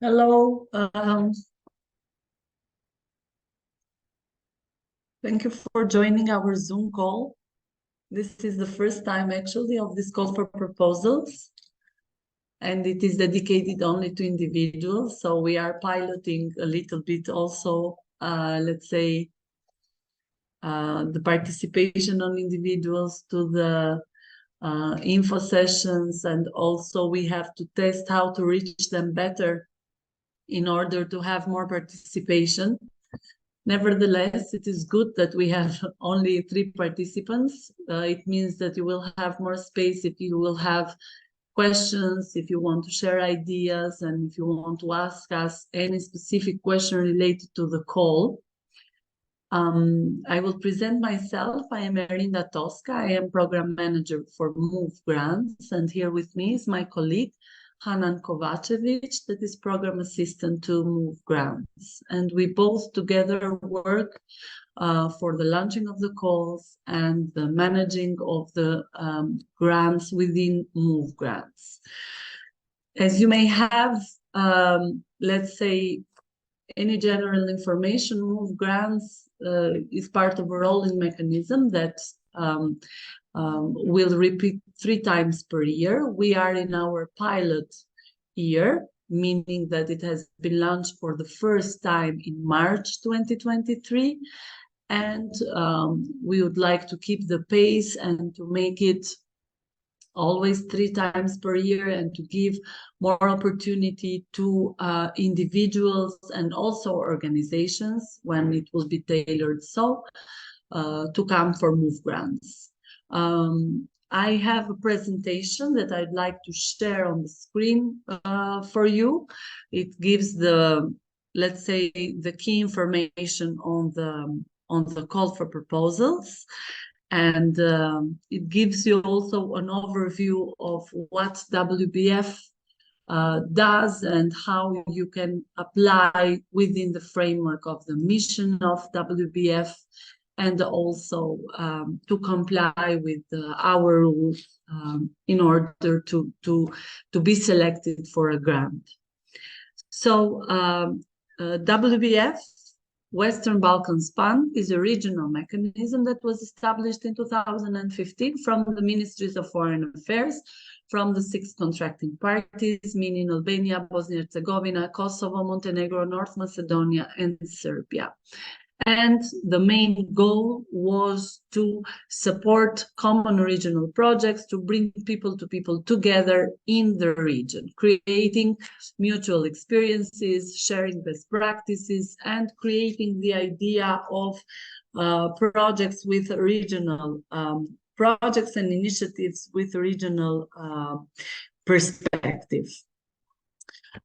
Hello. Thank you for joining our Zoom call. This is the first time actually of this call for proposals, and it is dedicated only to individuals. So we are piloting a little bit also, let's say, the participation on individuals to the info sessions, and also we have to test how to reach them better in order to have more participation. Nevertheless, it is good that we have only 3 participants. It means that you will have more space if you will have questions, if you want to share ideas, and if you want to ask us any specific question related to the call. I will present myself. I am Erinda Tosca. I am Program Manager for Move Grants, and here with me is my colleague, Hanan Kovacevic, that is Program Assistant to Move Grants. And we both together work for the launching of the calls and the managing of the grants within Move Grants. As you may have, let's say, any general information, Move Grants is part of a rolling mechanism that will repeat 3 times per year. We are in our pilot year, meaning that it has been launched for the first time in March 2023. And we would like to keep the pace and to make it always 3 times per year, and to give more opportunity to individuals and also organizations, when it will be tailored so, to come for Move Grants. I have a presentation that I'd like to share on the screen for you. It gives the, let's say, the key information on the call for proposals. And it gives you also an overview of what WBF does and how you can apply within the framework of the mission of WBF, and also to comply with our rules in order to be selected for a grant. So WBF Western Balkans Fund is a regional mechanism that was established in 2015 from the Ministries of Foreign Affairs, from the 6 contracting parties, meaning Albania, Bosnia-Herzegovina, Kosovo, Montenegro, North Macedonia, and Serbia. And the main goal was to support common regional projects, to bring people together in the region, creating mutual experiences, sharing best practices, and creating the idea of projects with regional projects and initiatives with regional perspective.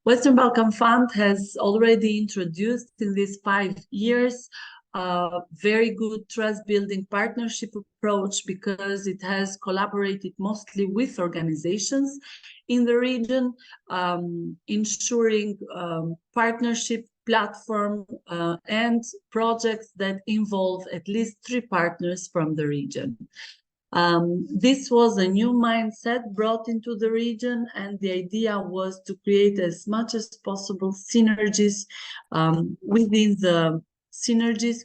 Western Balkan Fund has already introduced in these 5 years a very good trust-building partnership approach, because it has collaborated mostly with organizations in the region, ensuring partnership platform and projects that involve at least 3 partners from the region. This was a new mindset brought into the region, and the idea was to create as much as possible synergies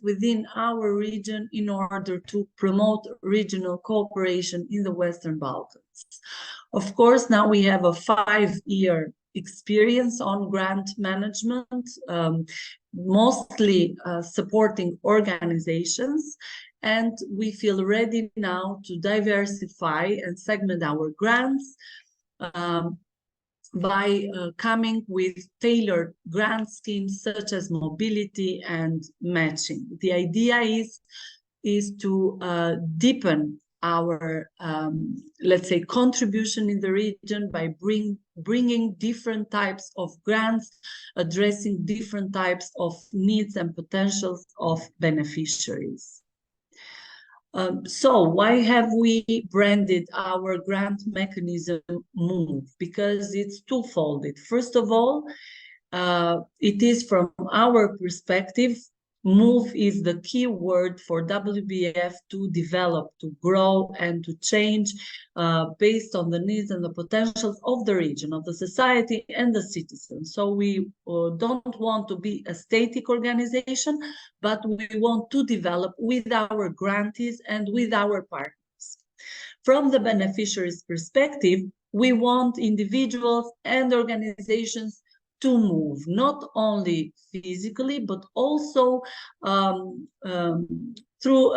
within our region in order to promote regional cooperation in the Western Balkans. Of course, now we have a 5-year experience on grant management, mostly supporting organizations. And we feel ready now to diversify and segment our grants by coming with tailored grant schemes such as mobility and matching. The idea is to deepen our, let's say, contribution in the region by bringing different types of grants, addressing different types of needs and potentials of beneficiaries. So why have we branded our grant mechanism Move? Because it's twofold. First of all, it is, from our perspective, Move is the key word for WBF to develop, to grow, and to change based on the needs and the potentials of the region, of the society and the citizens. So we don't want to be a static organization, but we want to develop with our grantees and with our partners. From the beneficiaries' perspective, we want individuals and organizations to move, not only physically, but also through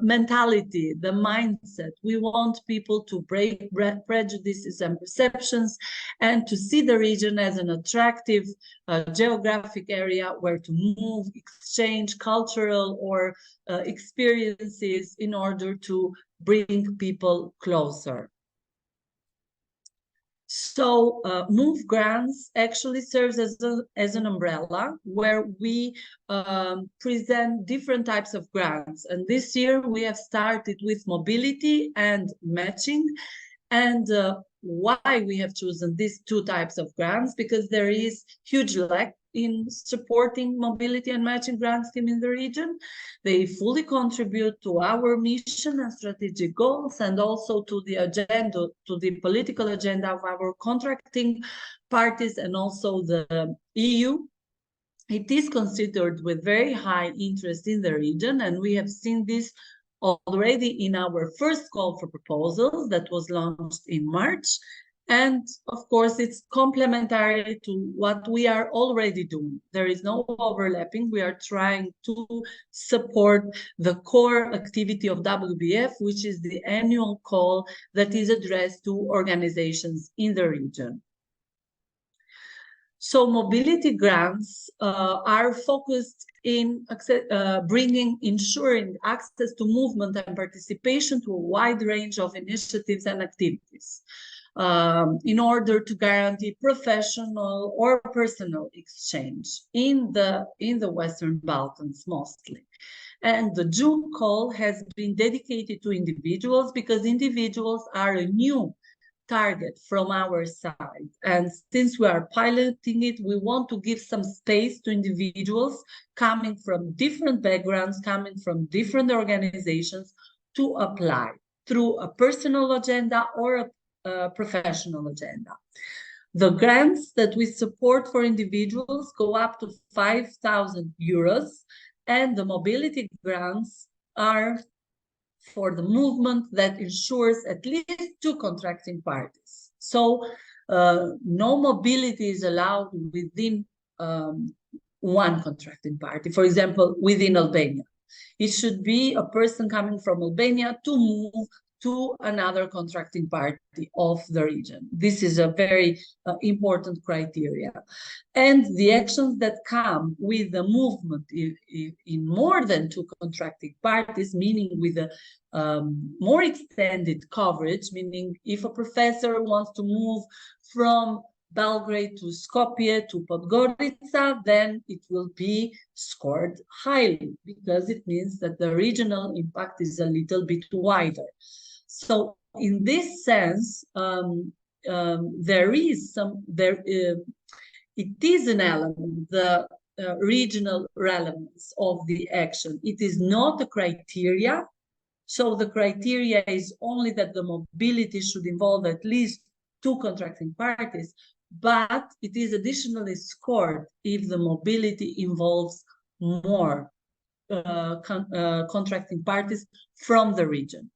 mentality, the mindset. We want people to break prejudices and perceptions and to see the region as an attractive geographic area where to move, exchange cultural or experiences in order to bring people closer. So Move Grants actually serves as an umbrella where we present different types of grants. And this year we have started with mobility and matching. And why we have chosen these two types of grants? Because there is huge lack in supporting mobility and matching grant scheme in the region. They fully contribute to our mission and strategic goals, and also to the agenda, to the political agenda of our contracting parties and also the EU. It is considered with very high interest in the region, and we have seen this already in our first call for proposals that was launched in March. And of course, it's complementary to what we are already doing. There is no overlapping. We are trying to support the core activity of WBF, which is the annual call that is addressed to organizations in the region. So mobility grants are focused in ensuring access to movement and participation to a wide range of initiatives and activities in order to guarantee professional or personal exchange in the Western Balkans mostly. And the June call has been dedicated to individuals because individuals are a new target from our side. And since we are piloting it, we want to give some space to individuals coming from different backgrounds, coming from different organizations to apply through a personal agenda or a professional agenda. The grants that we support for individuals go up to 5,000 euros, and the mobility grants are for the movement that ensures at least two contracting parties. So no mobility is allowed within one contracting party, for example, within Albania. It should be a person coming from Albania to move to another contracting party of the region. This is a very important criteria. And the actions that come with the movement in more than two contracting parties, meaning with a more extended coverage, meaning if a professor wants to move from Belgrade to Skopje to Podgorica, then it will be scored highly because it means that the regional impact is a little bit wider. So in this sense, it is an element, the regional relevance of the action. It is not a criteria. So the criteria is only that the mobility should involve at least two contracting parties, but it is additionally scored if the mobility involves more contracting parties from the region.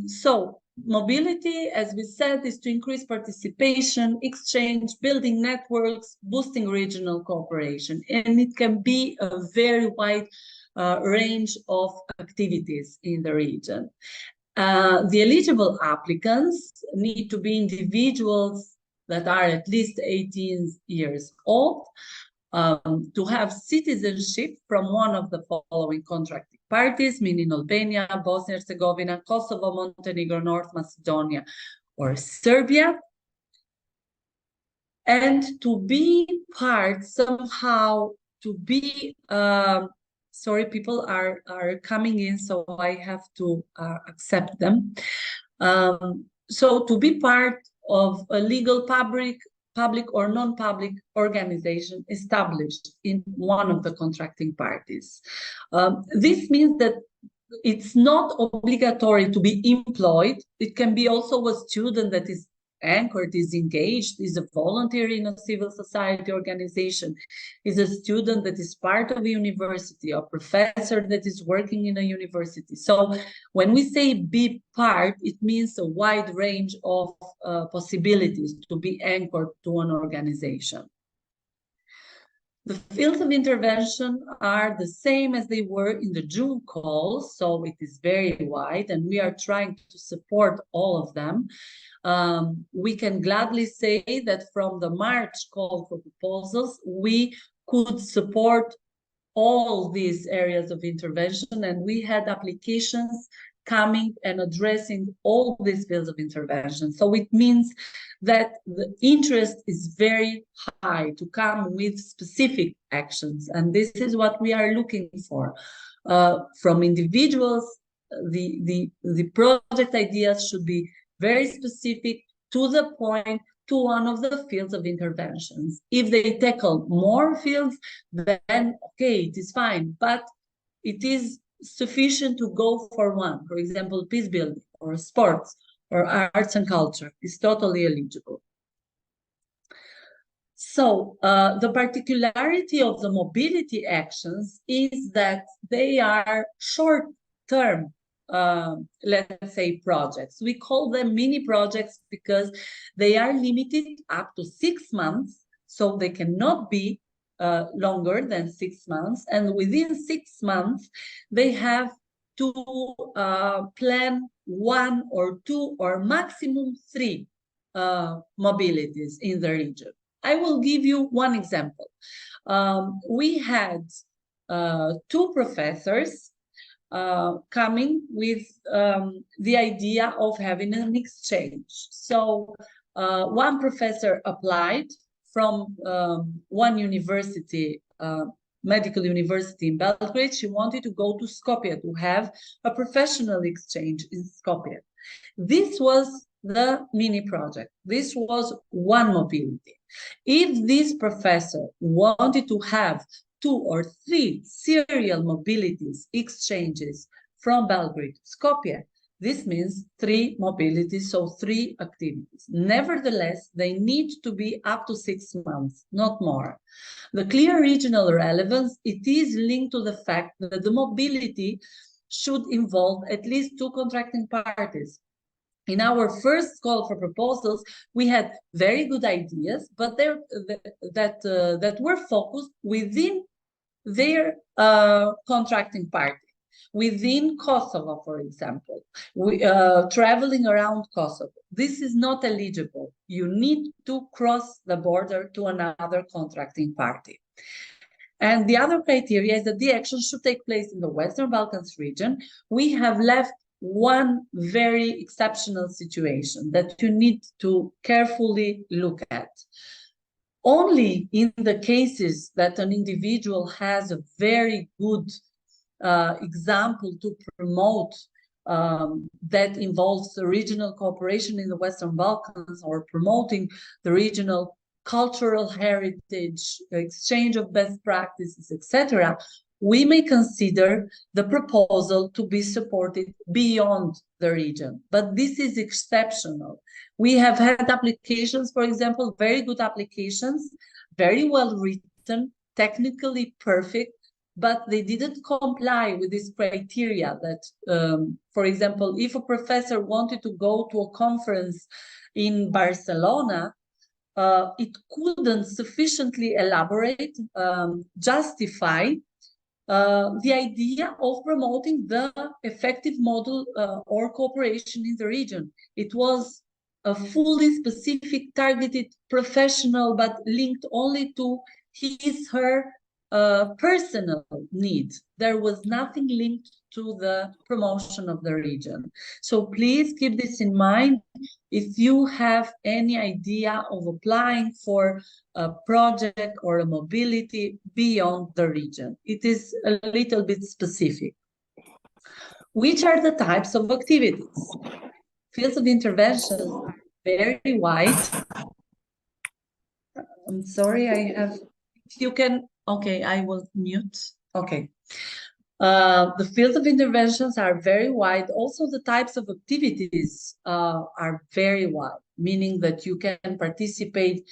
So mobility, as we said, is to increase participation, exchange, building networks, boosting regional cooperation. And it can be a very wide range of activities in the region. The eligible applicants need to be individuals that are at least 18 years old, to have citizenship from one of the following contracting parties, meaning Albania, Bosnia-Herzegovina, Kosovo, Montenegro, North Macedonia, or Serbia, and to be part somehow, to be, sorry, people are coming in, so I have to accept them. So to be part of a legal public public or non-public organization established in one of the contracting parties. This means that it's not obligatory to be employed. It can be also a student that is anchored, is engaged, is a volunteer in a civil society organization, is a student that is part of a university, a professor that is working in a university. So when we say be part, it means a wide range of possibilities to be anchored to an organization. The fields of intervention are the same as they were in the June call, so it is very wide, and we are trying to support all of them. We can gladly say that from the March call for proposals, we could support all these areas of intervention, and we had applications coming and addressing all these fields of intervention. So it means that the interest is very high to come with specific actions, and this is what we are looking for from individuals. The project ideas should be very specific, to the point, to one of the fields of interventions. If they tackle more fields, then okay, it is fine, but it is sufficient to go for one. For example, peace building or sports or arts and culture is totally eligible. So the particularity of the mobility actions is that they are short-term, let's say, projects. We call them mini projects because they are limited up to 6 months, so they cannot be longer than 6 months. And within 6 months, they have to plan 1 or 2 or maximum 3 mobilities in the region. I will give you one example. We had 2 professors coming with the idea of having an exchange. So one professor applied from one university, medical university in Belgrade. She wanted to go to Skopje to have a professional exchange in Skopje. This was the mini project. This was one mobility. If this professor wanted to have 2 or 3 serial mobilities, exchanges from Belgrade to Skopje, this means 3 mobilities, so 3 activities. Nevertheless, they need to be up to 6 months, not more. The clear regional relevance, it is linked to the fact that the mobility should involve at least 2 contracting parties. In our first call for proposals, we had very good ideas, but that were focused within their contracting party, within Kosovo, for example, traveling around Kosovo. This is not eligible. You need to cross the border to another contracting party. And the other criteria is that the action should take place in the Western Balkans region. We have left one very exceptional situation that you need to carefully look at. Only in the cases that an individual has a very good example to promote that involves the regional cooperation in the Western Balkans, or promoting the regional cultural heritage, exchange of best practices, etc., we may consider the proposal to be supported beyond the region. But this is exceptional. We have had applications, for example, very good applications, very well written, technically perfect, but they didn't comply with this criteria that, for example, if a professor wanted to go to a conference in Barcelona, it couldn't sufficiently elaborate, justify the idea of promoting the effective model or cooperation in the region. It was a fully specific, targeted, professional, but linked only to her personal needs. There was nothing linked to the promotion of the region. So please keep this in mind if you have any idea of applying for a project or a mobility beyond the region. It is a little bit specific. Which are the types of activities? Fields of intervention are very wide. I'm sorry, I have, if you can, okay, I will mute. Okay. The fields of interventions are very wide. Also, the types of activities are very wide, meaning that you can participate,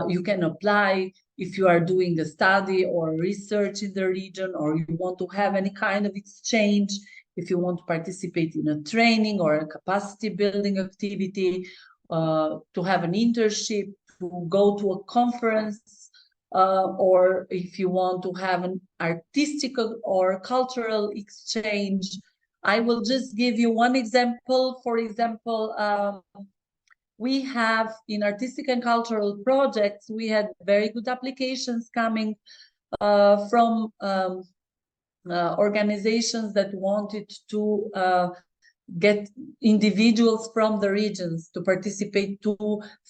you can apply if you are doing a study or research in the region, or you want to have any kind of exchange, if you want to participate in a training or a capacity building activity, to have an internship, to go to a conference, or if you want to have an artistic or cultural exchange. I will just give you one example. For example, we have in artistic and cultural projects, we had very good applications coming from organizations that wanted to get individuals from the regions to participate to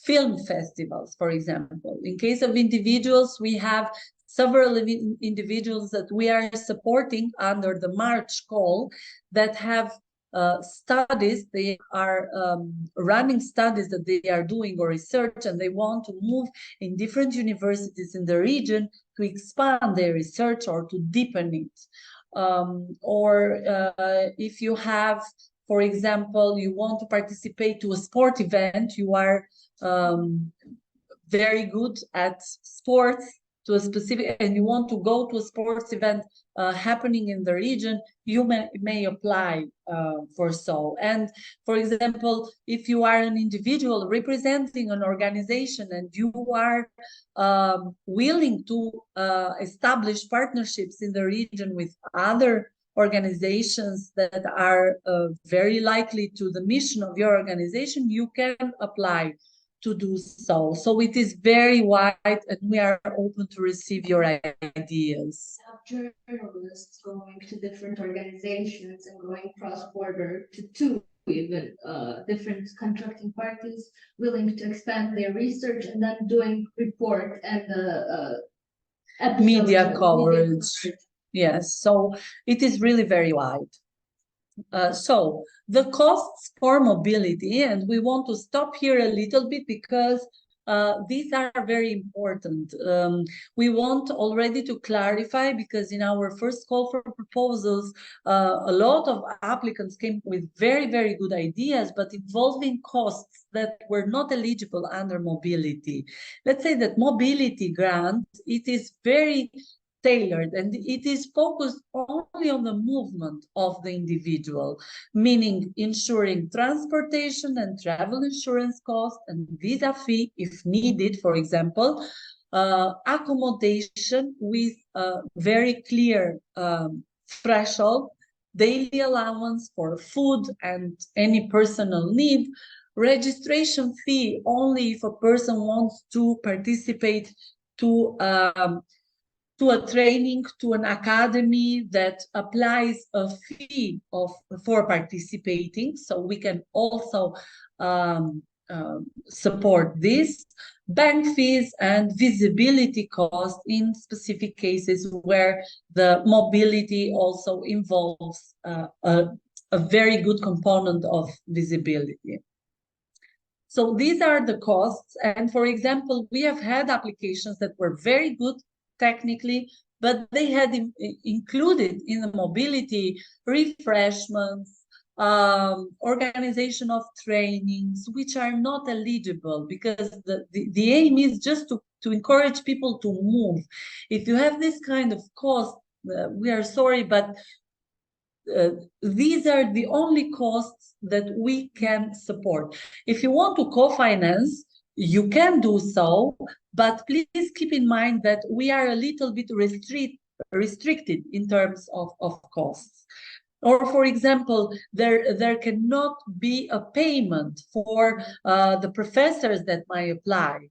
film festivals, for example. In case of individuals, we have several individuals that we are supporting under the March call that have studies. They are running studies that they are doing or research, and they want to move in different universities in the region to expand their research or to deepen it. Or if you have, for example, you want to participate to a sport event, you are very good at sports, to a specific, and you want to go to a sports event happening in the region, you may apply for so. And for example, if you are an individual representing an organization and you are willing to establish partnerships in the region with other organizations that are very likely to the mission of your organization, you can apply to do so. So it is very wide, and we are open to receive your ideas. Journalists going to different organizations and going cross-border to two even different contracting parties willing to expand their research and then doing report and media coverage. Yes, so it is really very wide. So the costs for mobility, and we want to stop here a little bit because these are very important. We want already to clarify, because in our first call for proposals, a lot of applicants came with very, very good ideas, but involving costs that were not eligible under mobility. Let's say that mobility grant, it is very tailored, and it is focused only on the movement of the individual, meaning ensuring transportation and travel insurance costs and visa fee if needed, for example, accommodation with a very clear threshold, daily allowance for food and any personal need, registration fee only if a person wants to participate to a training, to an academy that applies a fee for participating. So we can also support this. Bank fees and visibility costs in specific cases where the mobility also involves a very good component of visibility. So these are the costs. And for example, we have had applications that were very good technically, but they had included in the mobility refreshments, organization of trainings, which are not eligible, because the aim is just to encourage people to move. If you have this kind of cost, we are sorry, but these are the only costs that we can support. If you want to co-finance, you can do so, but please keep in mind that we are a little bit restricted in terms of costs. Or, for example, there cannot be a payment for the professors that might apply.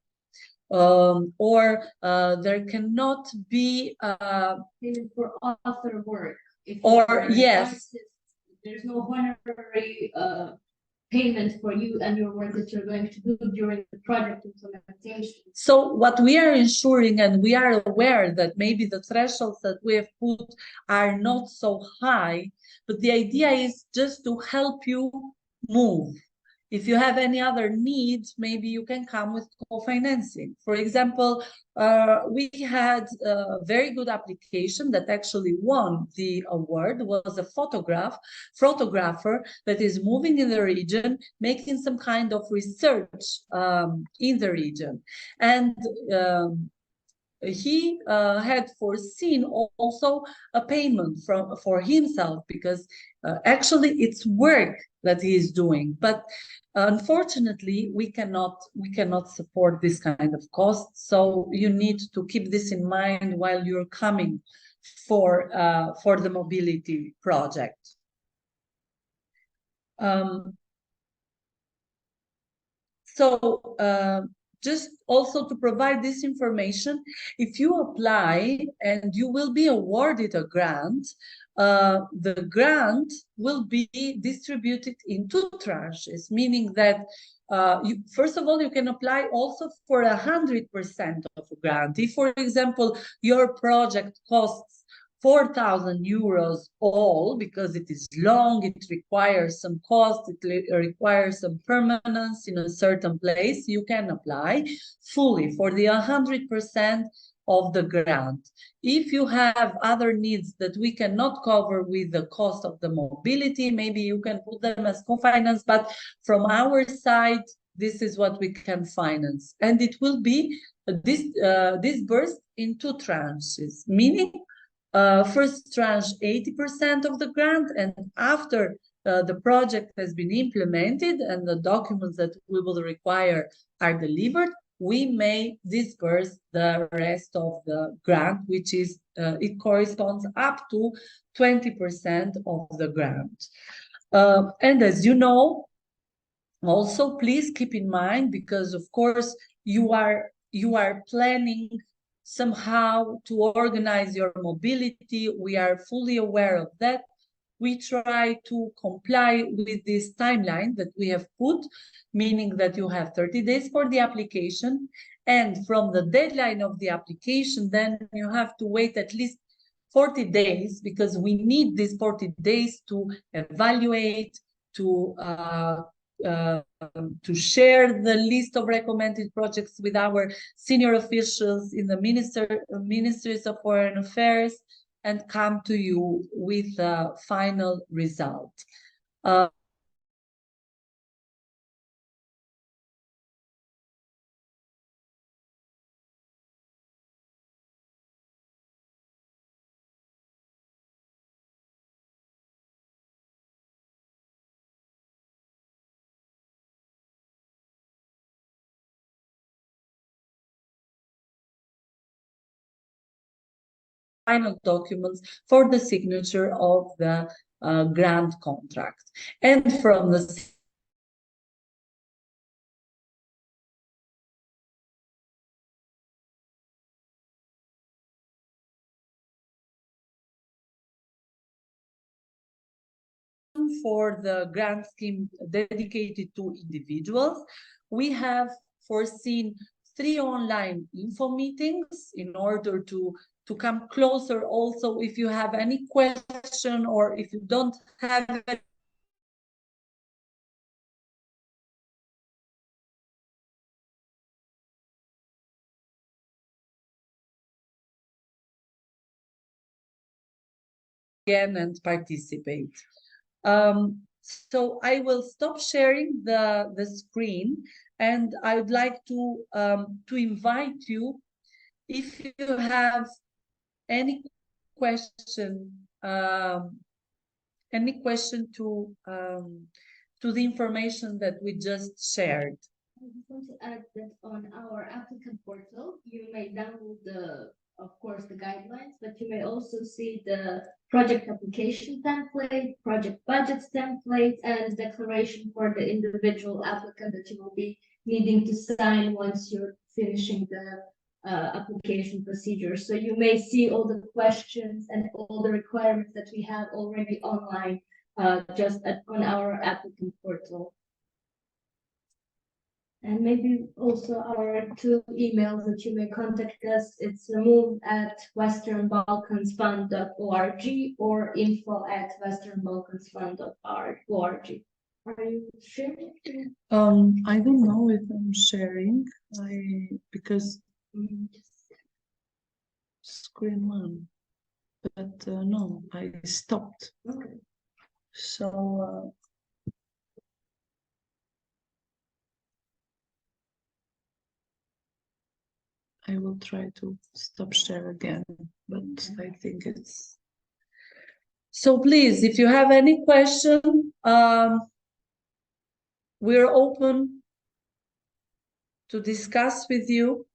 Or there cannot be payment for author work. Or yes, artist, there's no honorary payment for you and your work that you're going to do during the project implementation. So what we are ensuring, and we are aware that maybe the thresholds that we have put are not so high, but the idea is just to help you move. If you have any other needs, maybe you can come with co-financing. For example, we had a very good application that actually won the award, was a photographer that is moving in the region, making some kind of research in the region. And he had foreseen also a payment for himself, because actually it's work that he is doing, but unfortunately we cannot support this kind of cost. So you need to keep this in mind while you're coming for the mobility project. Just also to provide this information, if you apply and you will be awarded a grant, the grant will be distributed in 2 tranches, meaning that first of all, you can apply also for 100% of a grant. If, for example, your project costs 4,000 euros all, because it is long, it requires some cost, it requires some permanence in a certain place, you can apply fully for the 100% of the grant. If you have other needs that we cannot cover with the cost of the mobility, maybe you can put them as co-finance, but from our side, this is what we can finance. And it will be disbursed in 2 tranches, meaning first tranche 80% of the grant, and after the project has been implemented and the documents that we will require are delivered, we may disperse the rest of the grant, which is, it corresponds up to 20% of the grant. And as you know, also please keep in mind, because of course you are planning somehow to organize your mobility. We are fully aware of that. We try to comply with this timeline that we have put, meaning that you have 30 days for the application, and from the deadline of the application, then you have to wait at least 40 days, because we need these 40 days to evaluate, to share the list of recommended projects with our senior officials in the ministries of foreign affairs, and come to you with a final result. Final documents for the signature of the grant contract. And from the for the grant scheme dedicated to individuals, we have foreseen 3 online info meetings in order to come closer. Also, if you have any question or if you don't have it, again and participate. So I will stop sharing the screen, and I would like to invite you, if you have any question to the information that we just shared. I just want to add that on our applicant portal, you may download of course, the guidelines, but you may also see the project application template, project budgets template, and declaration for the individual applicant that you will be needing to sign once you're finishing the application procedure. So you may see all the questions and all the requirements that we have already online, just on our applicant portal. And maybe also our 2 emails that you may contact us. It's move@westernbalkansfund.org or info@westernbalkansfund.org. Are you sharing? I don't know if I'm sharing. Because screen one, but no, I stopped. Okay. So I will try to stop share again, but I think it's. So please, if you have any question, we're open to discuss with you.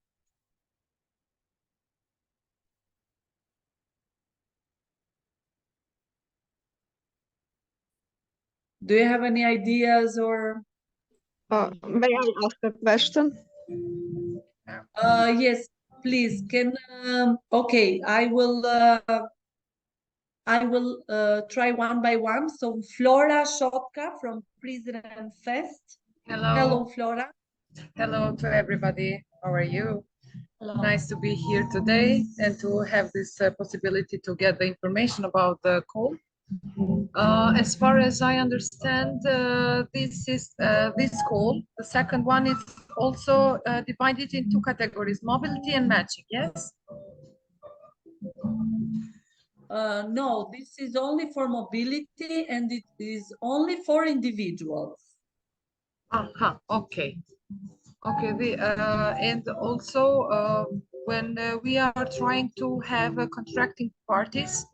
Do you have any ideas or? May I ask a question? Yes, please. Okay, I will try one by one. So Flora Shotka from President Fest. Hello. Hello, Flora. Hello to everybody. How are you? Hello. Nice to be here today and to have this possibility to get the information about the call. As far as I understand, this call. The second one is also divided in two categories: mobility and matching. Yes. No, this is only for mobility and it is only for individuals. Aha. Okay. Okay. And also when we are trying to have contracting parties.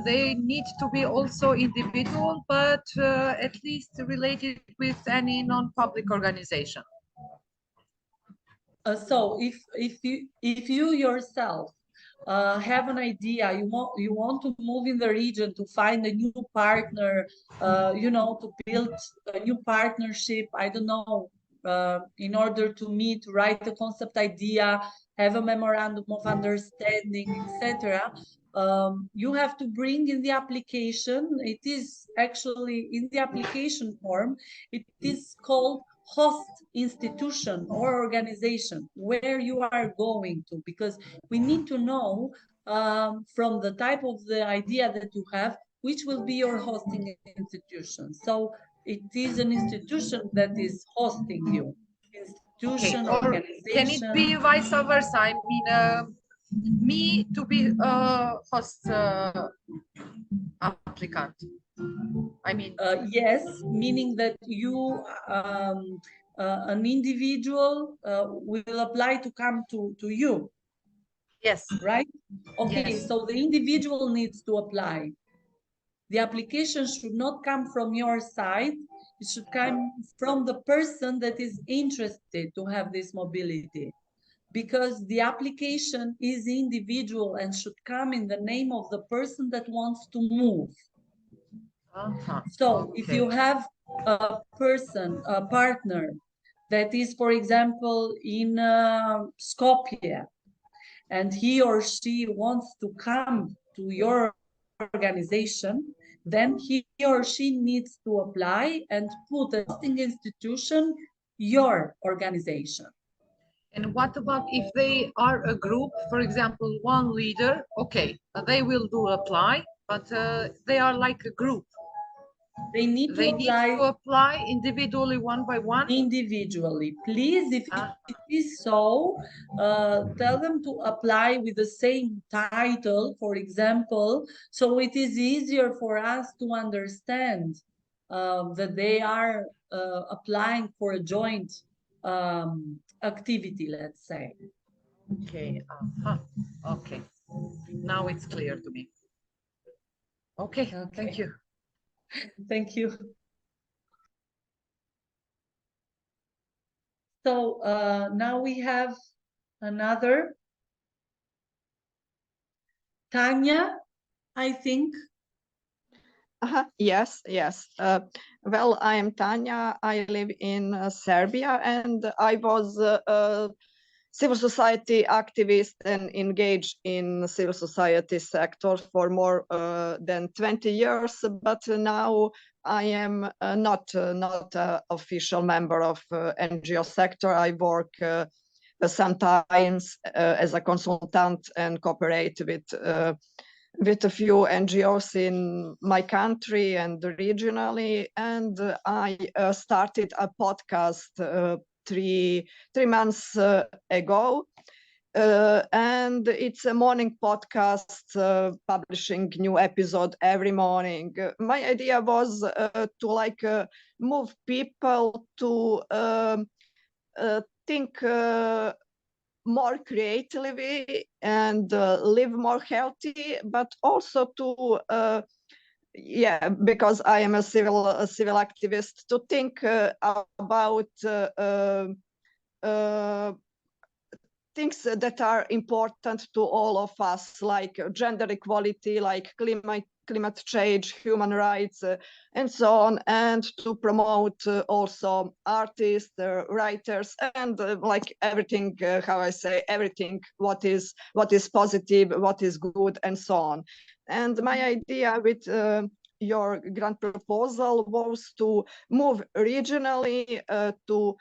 They need to be also individual, but at least related with any non-public organization. So if you yourself have an idea, you want to move in the region to find a new partner, to build a new partnership, I don't know, in order to meet, write a concept idea, have a memorandum of understanding, etc. You have to bring in the application. It is actually in the application form. It is called host institution or organization where you are going to, because we need to know from the type of the idea that you have, which will be your hosting institution. So it is an institution that is hosting you. Institution, Okay. organization. Can it be vice versa? I mean, me to be a host applicant. I mean, yes, meaning that you, an individual, will apply to come to you. yes. Right? Okay, Yes. so the individual needs to apply. The application should not come from your side. It should come from the person that is interested to have this mobility, because the application is individual and should come in the name of the person that wants to move. So if you have a person, a partner that is, for example, in Skopje, and he or she wants to come to your organization, then he or she needs to apply and put a hosting institution, your organization. And what about if they are a group, for example, one leader? Okay, they will do apply, but they are like a group. They need to apply individually, one by one. Individually, please. If it is so, tell them to apply with the same title, for example, so it is easier for us to understand that they are applying for a joint activity, let's say. Okay. Okay. Now it's clear to me. Okay. Thank you. Thank you. So now we have another. Tanya, I think. Yes. Well, I am Tanya. I live in Serbia, and I was a civil society activist and engaged in civil society sector for more than 20 years. But now I am not an official member of NGO sector. I work sometimes as a consultant and cooperate with with a few NGOs in my country and regionally, and I started a podcast 3 months ago. And it's a morning podcast, publishing new episode every morning. My idea was to move people to think more creatively and live more healthy, but also to because I am a civil activist, to think about things that are important to all of us, like gender equality, like climate change, human rights, and so on, and to promote also artists, writers, and like everything, how I say, everything what is positive, what is good, and so on. And my idea with your grant proposal was to move regionally, to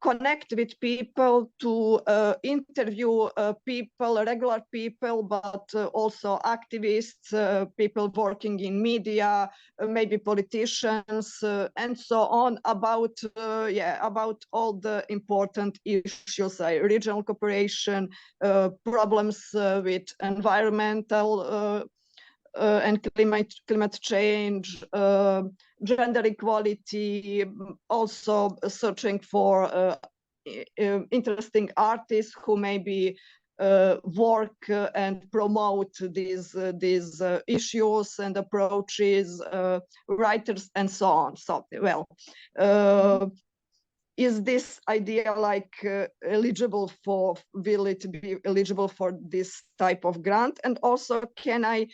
connect with people, to interview people, regular people, but also activists, people working in media, maybe politicians, and so on, about all the important issues, like regional cooperation, problems with environmental and climate change, gender equality, also searching for interesting artists who maybe work and promote these issues and approaches, writers, and so on. So, well, is this idea eligible for, will it be eligible for this type of grant? And also, can I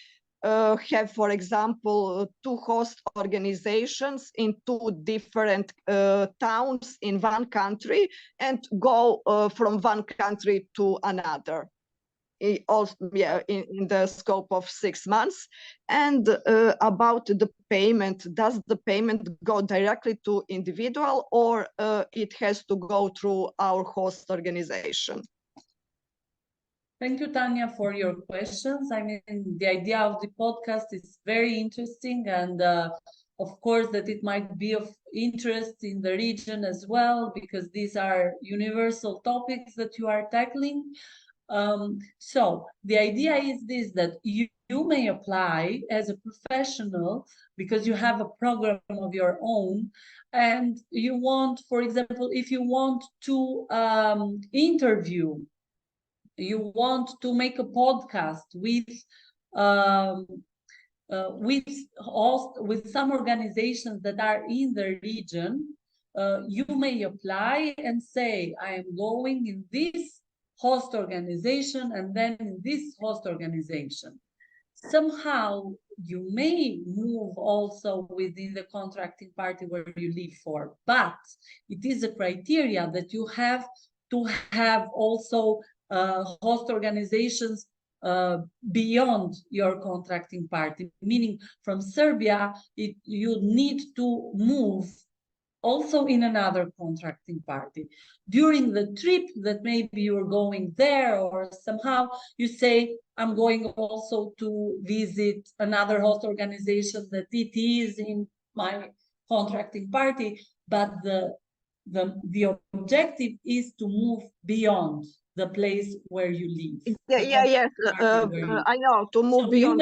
have, for example, 2 host organizations in 2 different towns in one country, and go from one country to another? Also, in the scope of 6 months. And about the payment, does the payment go directly to individual, or it has to go through our host organization? Thank you, Tanya, for your questions. I mean, the idea of the podcast is very interesting, and of course that it might be of interest in the region as well, because these are universal topics that you are tackling. So the idea is this, that you may apply as a professional because you have a program of your own, and you want, for example, if you want to interview, you want to make a podcast with some organizations that are in the region, you may apply and say, I am going in this host organization and then in this host organization. Somehow you may move also within the contracting party where you live for, but it is a criteria that you have to have also host organizations beyond your contracting party, meaning from Serbia, you need to move also in another contracting party. During the trip that maybe you're going there, or somehow you say, I'm going also to visit another host organization that it is in my contracting party, but the objective is to move beyond the place where you live. Yes, I know, to move beyond.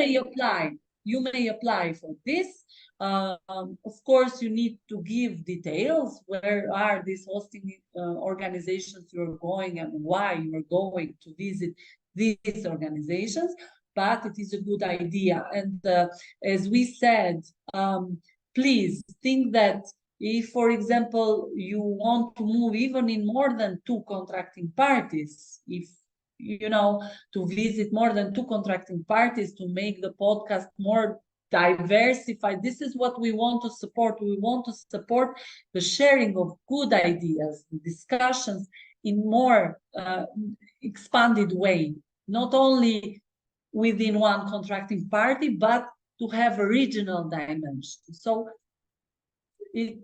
You may apply for this. Of course, you need to give details. Where are these hosting organizations you're going, and why you're going to visit these organizations? But it is a good idea. And as we said, please think that if, for example, you want to move even in more than 2 contracting parties, if to visit more than 2 contracting parties, to make the podcast more diversified. This is what we want to support. We want to support the sharing of good ideas, the discussions in more expanded way, not only within one contracting party, but to have a regional dimension. So you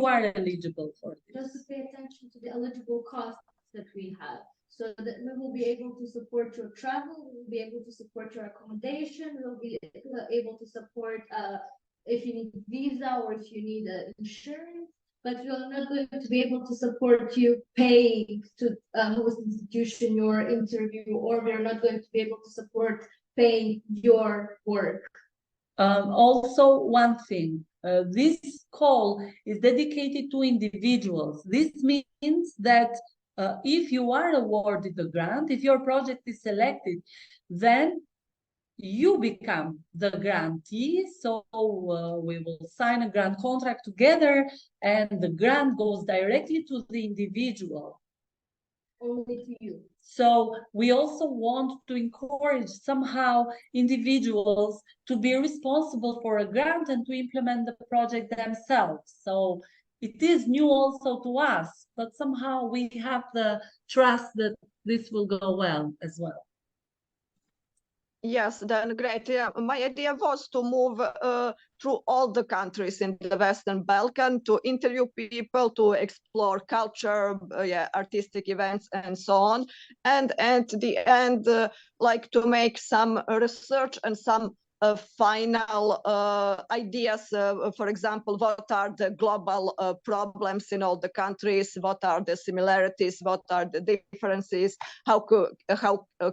are eligible for this. Just to pay attention to the eligible costs that we have. so that we will be able to support your travel, we will be able to support your accommodation, we will be able to support if you need visa or if you need insurance, but we are not going to be able to support you paying to host institution your interview, or we are not going to be able to support paying your work. Also, one thing, this call is dedicated to individuals. This means that if you are awarded the grant, if your project is selected, then you become the grantee. So we will sign a grant contract together, and the grant goes directly to the individual. Only to you. So we also want to encourage somehow individuals to be responsible for a grant and to implement the project themselves. So it is new also to us, but somehow we have the trust that this will go well as well. Yes, then great. Yeah, my idea was to move through all the countries in the Western Balkan to interview people, to explore culture, artistic events, and so on. And at the end, like to make some research and some final ideas. For example, what are the global problems in all the countries? What are the similarities? What are the differences? How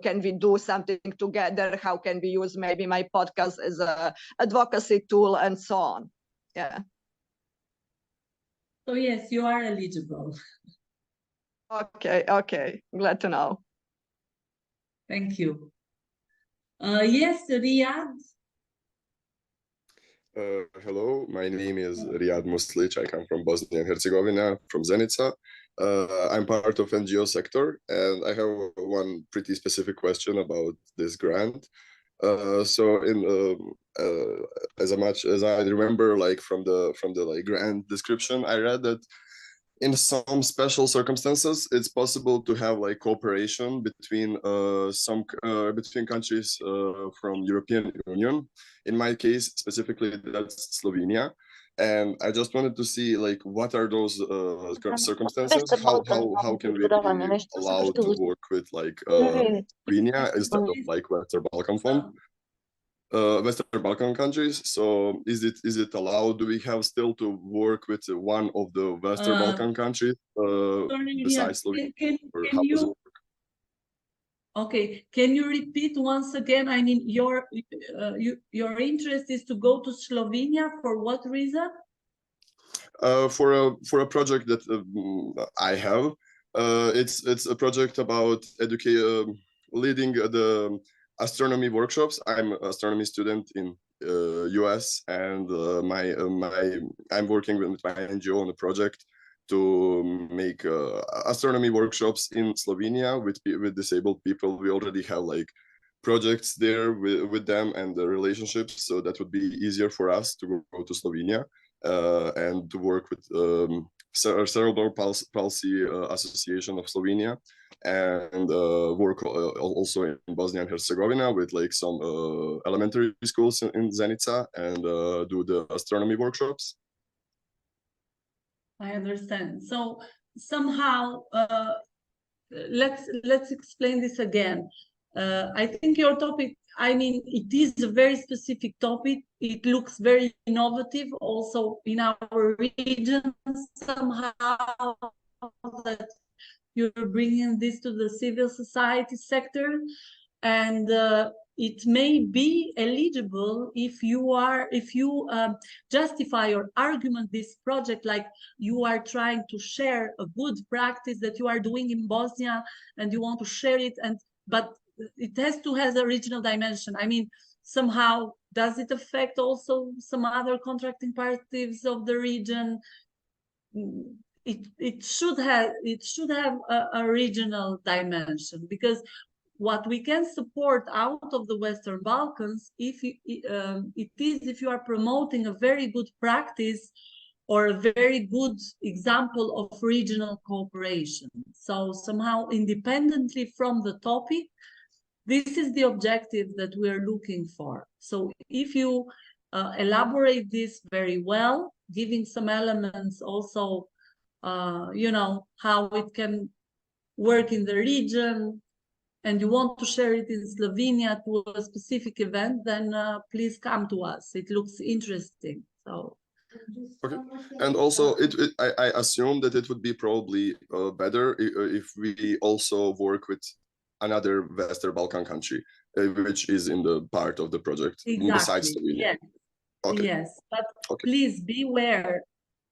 can we do something together? How can we use maybe my podcast as an advocacy tool and so on? Yeah. So yes, you are eligible. Okay. Glad to know. Thank you. Yes, Riyad. Hello, my name is Riyad Muslic. I come from Bosnia and Herzegovina, from Zenica. I'm part of NGO sector, and I have one pretty specific question about this grant. So, as much as I remember, like from the like grant description, I read that in some special circumstances, it's possible to have like cooperation between between countries from European Union. In my case, specifically, that's Slovenia. And I just wanted to see like what are those circumstances? How can we be allowed to work with like Slovenia instead of like Western Balkan Fund? Western Balkan countries. So is it allowed? Do we have still to work with one of the Western Balkan countries besides Slovenia? Can you? Okay, can you repeat once again? I mean, your interest is to go to Slovenia for what reason? For a project that I have. It's a project about leading the astronomy workshops. I'm an astronomy student in US, and I'm working with my NGO on a project to make astronomy workshops in Slovenia with disabled people. We already have like projects there with them and the relationships, so that would be easier for us to go to Slovenia and to work with Cerebral Palsy Association of Slovenia, and work also in Bosnia and Herzegovina with like some elementary schools in Zenica, and do the astronomy workshops. I understand. So somehow, let's explain this again. I think your topic, I mean, it is a very specific topic. It looks very innovative also in our region somehow, that you're bringing this to the civil society sector, and it may be eligible if you justify or argument this project like you are trying to share a good practice that you are doing in Bosnia and you want to share it, but it has to have a regional dimension. I mean, somehow, does it affect also some other contracting parties of the region? It should have a regional dimension, because what we can support out of the Western Balkans, if you are promoting a very good practice or a very good example of regional cooperation. So somehow, independently from the topic, this is the objective that we're looking for. So if you elaborate this very well, giving some elements also, how it can work in the region and you want to share it in Slovenia to a specific event, then please come to us. It looks interesting. So. Okay. And also, I assume that it would be probably better if we also work with another Western Balkan country, which is in the part of the project, besides Exactly. Slovenia. Yes. Okay. Yes, but Okay. please be aware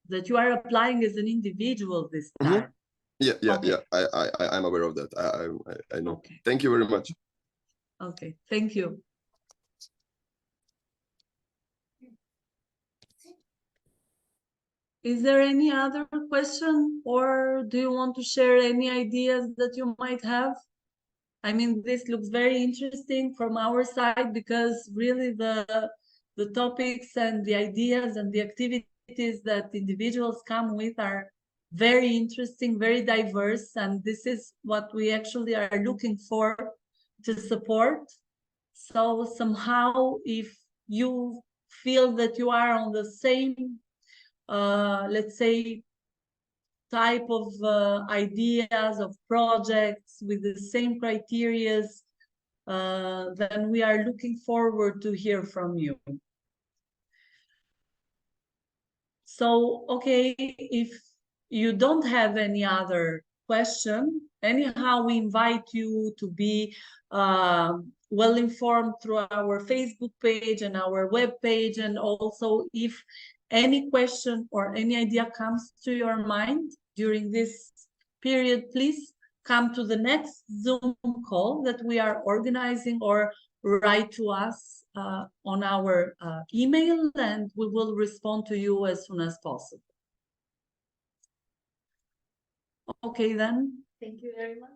that you are applying as an individual this time. Yeah, Okay. I'm aware of that. I know. Okay. Thank you very much. Okay, thank you. Is there any other question, or do you want to share any ideas that you might have? I mean, this looks very interesting from our side because really the topics and the ideas and the activities that individuals come with are very interesting, very diverse, and this is what we actually are looking for to support. So somehow, if you feel that you are on the same, let's say, type of ideas of projects with the same criteria, then we are looking forward to hear from you. So, okay, if you don't have any other question, anyhow, we invite you to be well informed through our Facebook page and our web page. And also, if any question or any idea comes to your mind during this period, please come to the next Zoom call that we are organizing, or write to us on our email, and we will respond to you as soon as possible. Okay, then. Thank you very much.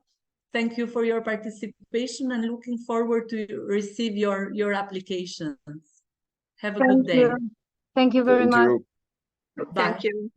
Thank you for your participation, and looking forward to receive your applications. Have a good day. Thank you very much. Bye. Thank you.